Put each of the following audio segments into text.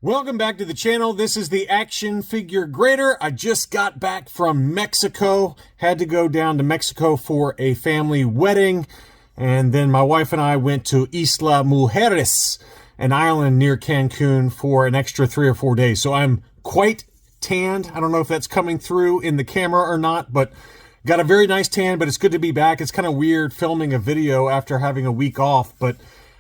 Welcome back to the channel. This is the action figure grader. I just got back from Mexico. Had to go down to Mexico for a family wedding. And then my wife and I went to Isla Mujeres, an island near Cancun, for an extra 3 or 4 days. So I'm quite tanned. I don't know if that's coming through in the camera or not, but got a very nice tan, but it's good to be back. It's kind of weird filming a video after having a week off, but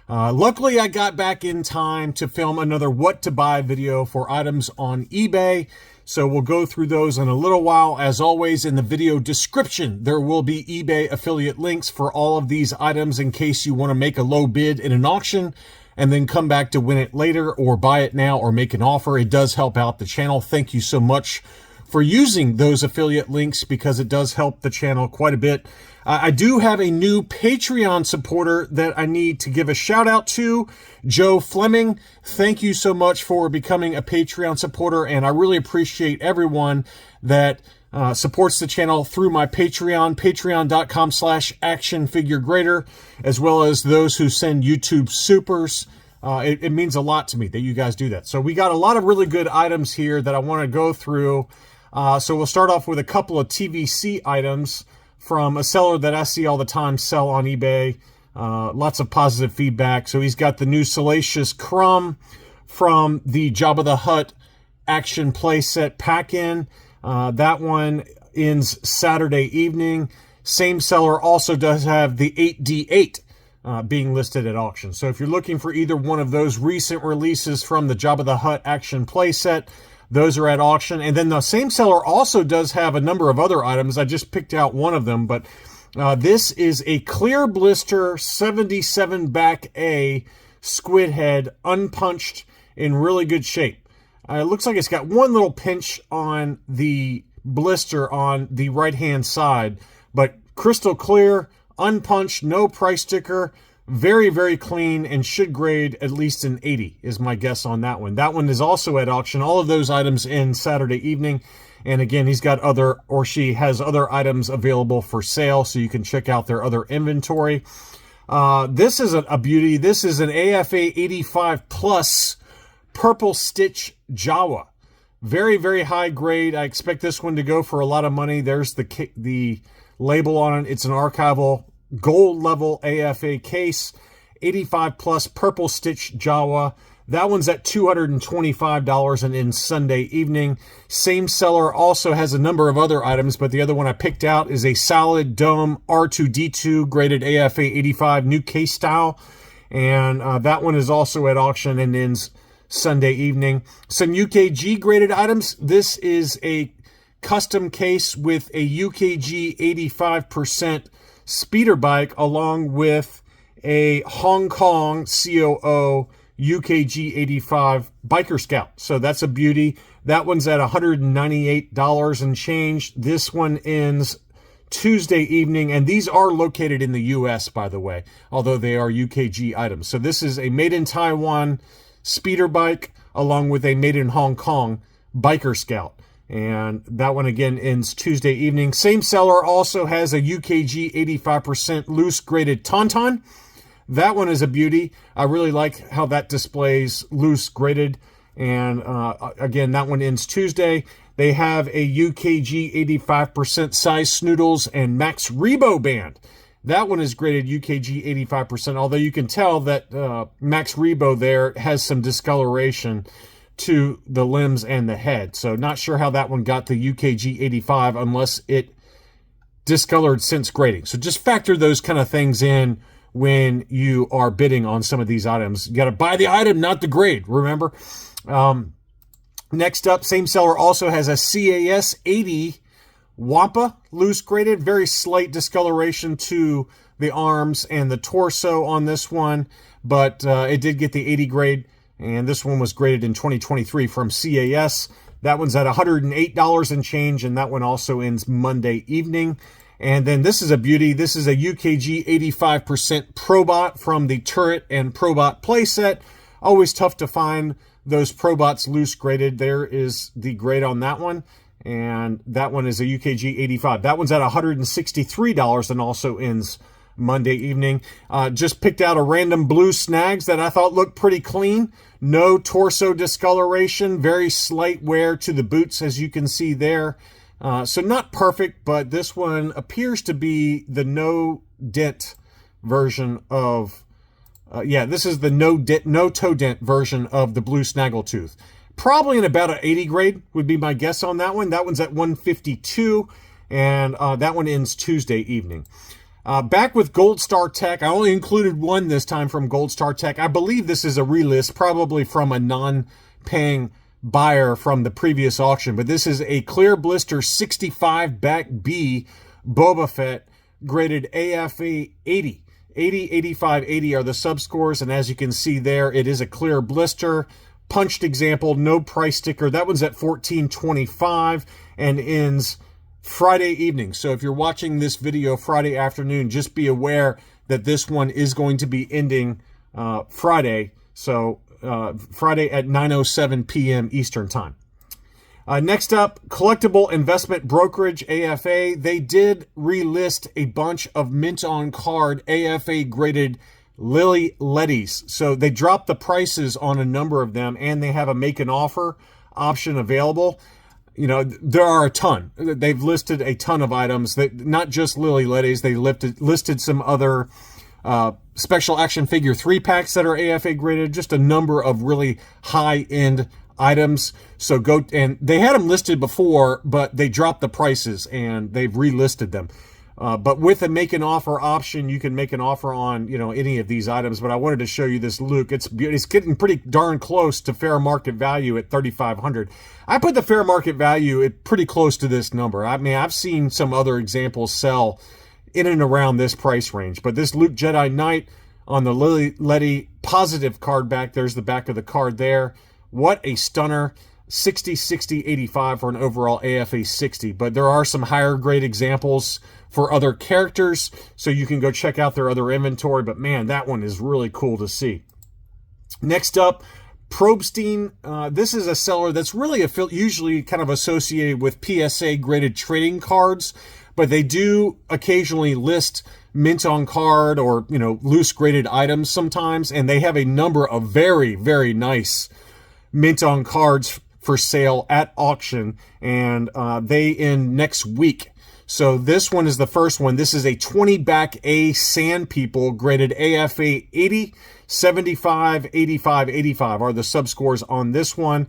luckily, I got back in time to film another what to buy video for items on eBay. So we'll go through those in a little while. As always, in the video description, there will be eBay affiliate links for all of these items in case you want to make a low bid in an auction and then come back to win it later or buy it now or make an offer. It does help out the channel. Thank you so much for using those affiliate links because it does help the channel quite a bit. I do have a new Patreon supporter that I need to give a shout out to, Joe Fleming. Thank you so much for becoming a Patreon supporter, and I really appreciate everyone that supports the channel through my Patreon, patreon.com/actionfiguregrader, as well as those who send YouTube supers. It means a lot to me that you guys do that. So we got a lot of really good items here that I want to go through. So we'll start off with a couple of TVC items from a seller that I see all the time sell on eBay. Lots of positive feedback. So he's got the new Salacious Crumb from the Jabba the Hutt action playset pack-in. That one ends Saturday evening. Same seller also does have the 8D8 being listed at auction. So if you're looking for either one of those recent releases from the Jabba the Hutt action playset, those are at auction. And then the same seller also does have a number of other items. I just picked out one of them, but this is a clear blister 77 back A squid head, unpunched, in really good shape. It looks like it's got one little pinch on the blister on the right-hand side, but crystal clear, unpunched, no price sticker. Very, very clean and should grade at least an 80 is my guess on that one. That one is also at auction. All of those items in Saturday evening. And again, he's got other, or she has other items available for sale, so you can check out their other inventory. This is a beauty. This is an AFA 85 Plus Purple Stitch Jawa. Very, very high grade. I expect this one to go for a lot of money. There's the label on it. It's an archival gold level AFA case, 85 Plus Purple Stitch Jawa. That one's at $225 and in Sunday evening. Same seller also has a number of other items, but the other one I picked out is a solid dome R2D2 graded AFA 85 new case style. And that one is also at auction and ends Sunday evening. Some UKG graded items. This is a custom case with a UKG 85% speeder bike along with a Hong Kong COO UKG 85 Biker Scout. So that's a beauty. That one's at $198 and change. This one ends Tuesday evening, and these are located in the US, by the way, although they are UKG items. So this is a made in Taiwan speeder bike along with a made in Hong Kong Biker Scout. And that one again ends Tuesday evening. Same seller also has a UKG 85% loose graded Tauntaun. That one is a beauty. I really like how that displays loose graded. And again, that one ends Tuesday. They have a UKG 85% size Snoodles and Max Rebo band. That one is graded UKG 85%, although you can tell that Max Rebo there has some discoloration to the limbs and the head. So not sure how that one got the UKG 85 unless it discolored since grading. So just factor those kind of things in when you are bidding on some of these items. You got to buy the item, not the grade, remember? Next up, same seller also has a CAS 80 Wampa loose graded. Very slight discoloration to the arms and the torso on this one, but it did get the 80 grade. And this one was graded in 2023 from CAS. That one's at $108 and change, and that one also ends Monday evening. And then this is a beauty. This is a UKG 85% Probot from the Turret and Probot playset. Always tough to find those Probots loose graded. There is the grade on that one. And that one is a UKG 85. That one's at $163 and also ends Monday evening. Just picked out a random blue snags that I thought looked pretty clean. No torso discoloration, very slight wear to the boots, as you can see there. So not perfect, but this one appears to be the no dent version of, this is the no toe dent version of the blue snaggletooth. Probably in about an 80 grade would be my guess on that one. That one's at 152, and that one ends Tuesday evening. Back with Goldstar Tech. I only included one this time from Goldstar Tech. I believe this is a relist, probably from a non-paying buyer from the previous auction, but this is a clear blister 65 back B Boba Fett graded AFA 80. 80, 85, 80 are the subscores, and as you can see there, it is a clear blister. Punched example, no price sticker. That one's at $14.25 and ends Friday evening. So if you're watching this video Friday afternoon, just be aware that this one is going to be ending Friday. So Friday at 9:07 p.m. Eastern Time. Next up, Collectible Investment Brokerage, AFA. They did relist a bunch of mint on card AFA graded Lili Ledies. So they dropped the prices on a number of them, and they have a make an offer option available. You know, there are a ton. They've listed a ton of items, that not just Lili Ledies. They listed some other special action figure 3-packs that are AFA graded, just a number of really high-end items. So go, and they had them listed before, but they dropped the prices and they've relisted them. But with a make an offer option, you can make an offer on, you know, any of these items. But I wanted to show you this Luke. It's getting pretty darn close to fair market value at $3,500. I put the fair market value at pretty close to this number. I mean, I've seen some other examples sell in and around this price range. But this Luke Jedi Knight on the Lili Ledy positive card back, there's the back of the card there. What a stunner. 60, 60, 85 for an overall AFA 60. But there are some higher grade examples for other characters, so you can go check out their other inventory. But man, that one is really cool to see. Next up, Probstein. This is a seller that's really usually kind of associated with PSA graded trading cards, but they do occasionally list mint on card or, you know, loose graded items sometimes, and they have a number of very, very nice mint on cards for sale at auction, and they end next week. So this one is the first one. This is a 20 back A Sand People graded AFA 80, 75, 85, 85 are the subscores on this one.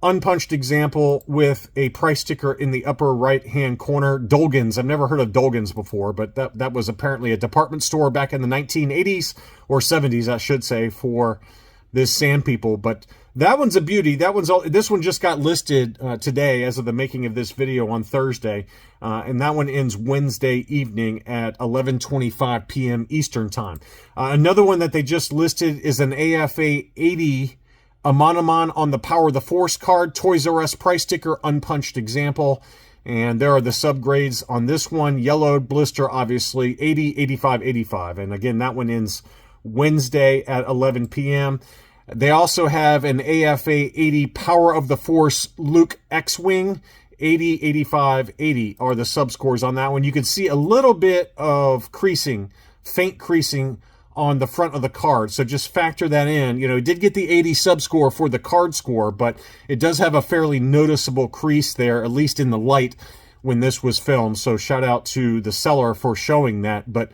Unpunched example with a price sticker in the upper right hand corner. Dolgans. I've never heard of Dolgans before, but that was apparently a department store back in the 1980s or 70s, I should say, for this Sand People. But that one's a beauty. This one just got listed today as of the making of this video on Thursday. And that one ends Wednesday evening at 11:25 p.m. Eastern Time. Another one that they just listed is an AFA 80 Amon on the Power of the Force card. Toys R Us price sticker, unpunched example. And there are the subgrades on this one. Yellowed blister, obviously, 80, 85, 85. And again, that one ends Wednesday at 11 p.m. They also have an AFA 80 Power of the Force Luke X-Wing. 80, 85, 80 are the subscores on that one. You can see a little bit of creasing, faint creasing on the front of the card. So just factor that in. You know, it did get the 80 subscore for the card score, but it does have a fairly noticeable crease there, at least in the light when this was filmed. So shout out to the seller for showing that. But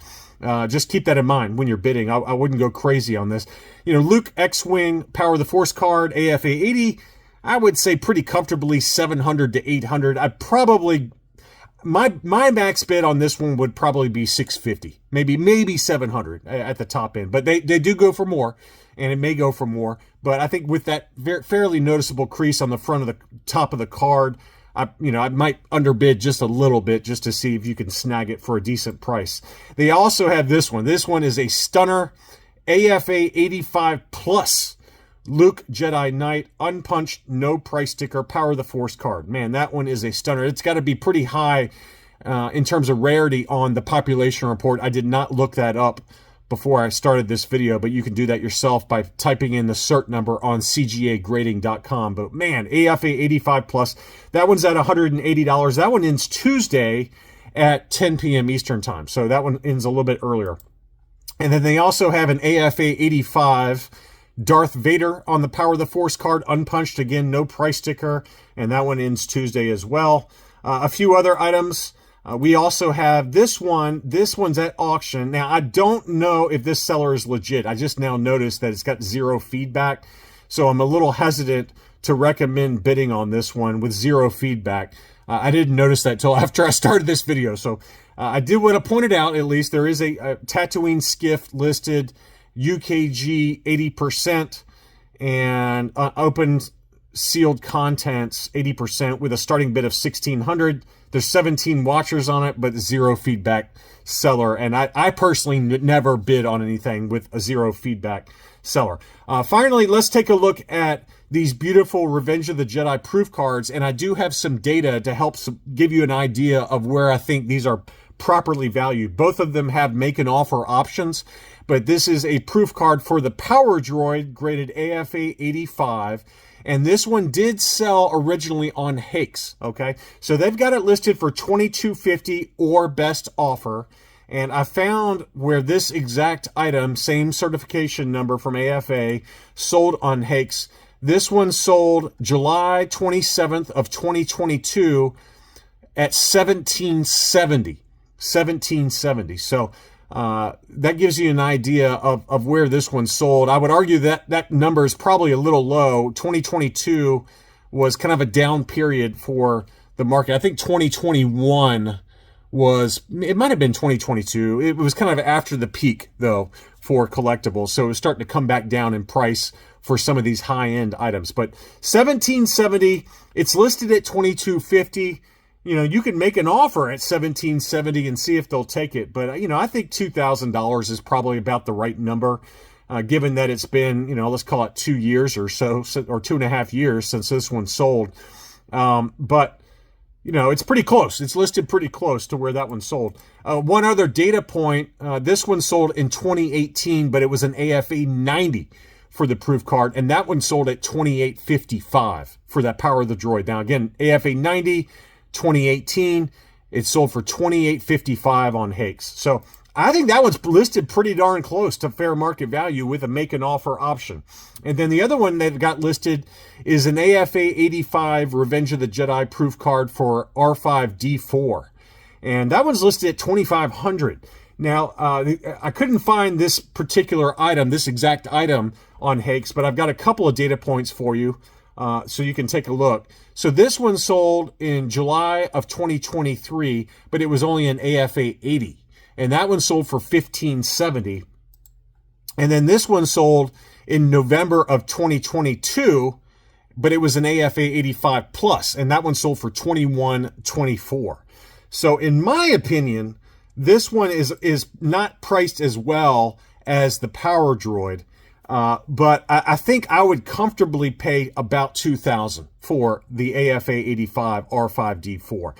just keep that in mind when you're bidding. I wouldn't go crazy on this. You know, Luke X-Wing Power of the Force card, AFA 80, I would say pretty comfortably 700 to 800. I'd probably, my max bid on this one would probably be 650, maybe 700 at the top end. But they do go for more, and it may go for more. But I think with that fairly noticeable crease on the front of the top of the card, I might underbid just a little bit just to see if you can snag it for a decent price. They also have this one. This one is a stunner AFA 85 plus Luke Jedi Knight, unpunched, no price sticker, Power of the Force card. Man, that one is a stunner. It's got to be pretty high in terms of rarity on the population report. I did not look that up before I started this video, but you can do that yourself by typing in the cert number on cgagrading.com. But man, AFA 85 plus, that one's at $180. That one ends Tuesday at 10 p.m. Eastern time. So that one ends a little bit earlier. And then they also have an AFA 85 Darth Vader on the Power of the Force card, unpunched. Again, no price sticker. And that one ends Tuesday as well. A few other items. We also have this one. This one's at auction. Now, I don't know if this seller is legit. I just now noticed that it's got 0 feedback. So I'm a little hesitant to recommend bidding on this one with 0 feedback. I didn't notice that till after I started this video. So I did want to point it out, at least. There is a Tatooine Skiff listed, UKG 80%, and open sealed contents 80% with a starting bid of $1,600. There's 17 watchers on it, but 0 feedback seller. And I personally never bid on anything with a 0 feedback seller. Finally, let's take a look at these beautiful Revenge of the Jedi proof cards. And I do have some data to help give you an idea of where I think these are properly valued. Both of them have make an offer options, but this is a proof card for the Power Droid graded AFA 85. And this one did sell originally on Hakes, okay? So they've got it listed for $22.50 or best offer. And I found where this exact item, same certification number from AFA, sold on Hakes. This one sold July 27th of 2022 at $17.70. $17.70. So that gives you an idea of where this one sold. I would argue that that number is probably a little low. 2022 was kind of a down period for the market. I think 2021 was, it might have been 2022. It was kind of after the peak, though, for collectibles. So it was starting to come back down in price for some of these high-end items. But $17.70, it's listed at $22.50. You know, you can make an offer at $17.70 and see if they'll take it. But, you know, I think $2,000 is probably about the right number, given that it's been, you know, let's call it 2 years or so, or 2.5 years since this one sold. But, you know, it's pretty close. It's listed pretty close to where that one sold. One other data point, this one sold in 2018, but it was an AFA 90 for the proof card, and that one sold at $28.55 for that Power of the Droid. Now, again, AFA 90, 2018, it sold for $28.55 on Hakes. So I think that one's listed pretty darn close to fair market value with a make an offer option. And then the other one they've got listed is an AFA 85 Revenge of the Jedi proof card for R5D4. And that one's listed at $2,500. Now, I couldn't find this particular item, this exact item on Hakes, but I've got a couple of data points for you so you can take a look. So this one sold in July of 2023, but it was only an AFA 80. And that one sold for $15.70. And then this one sold in November of 2022, but it was an AFA 85 plus, and that one sold for $21.24. So in my opinion, this one is not priced as well as the Power Droid, but I think I would comfortably pay about $2,000 for the AFA 85 R5D4.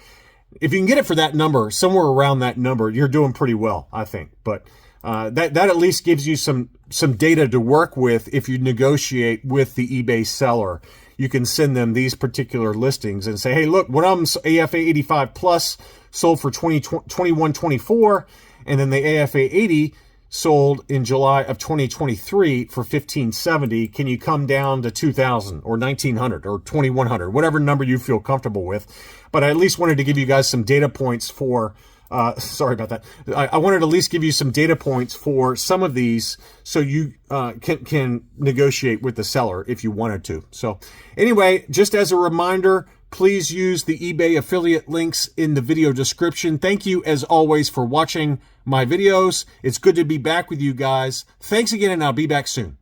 If you can get it for that number, somewhere around that number, you're doing pretty well, I think. But that at least gives you some data to work with if you negotiate with the eBay seller. You can send them these particular listings and say, hey, look, one of them's AFA 85 plus sold for $21.24, and then the AFA 80 sold in July of 2023 for $15.70. Can you come down to $2,000 or $1,900 or $2,100, whatever number you feel comfortable with? But I at least wanted to give you guys some data points for, sorry about that. I wanted to at least give you some data points for some of these so you can negotiate with the seller if you wanted to. So anyway, just as a reminder, please use the eBay affiliate links in the video description. Thank you, as always, for watching my videos. It's good to be back with you guys. Thanks again, and I'll be back soon.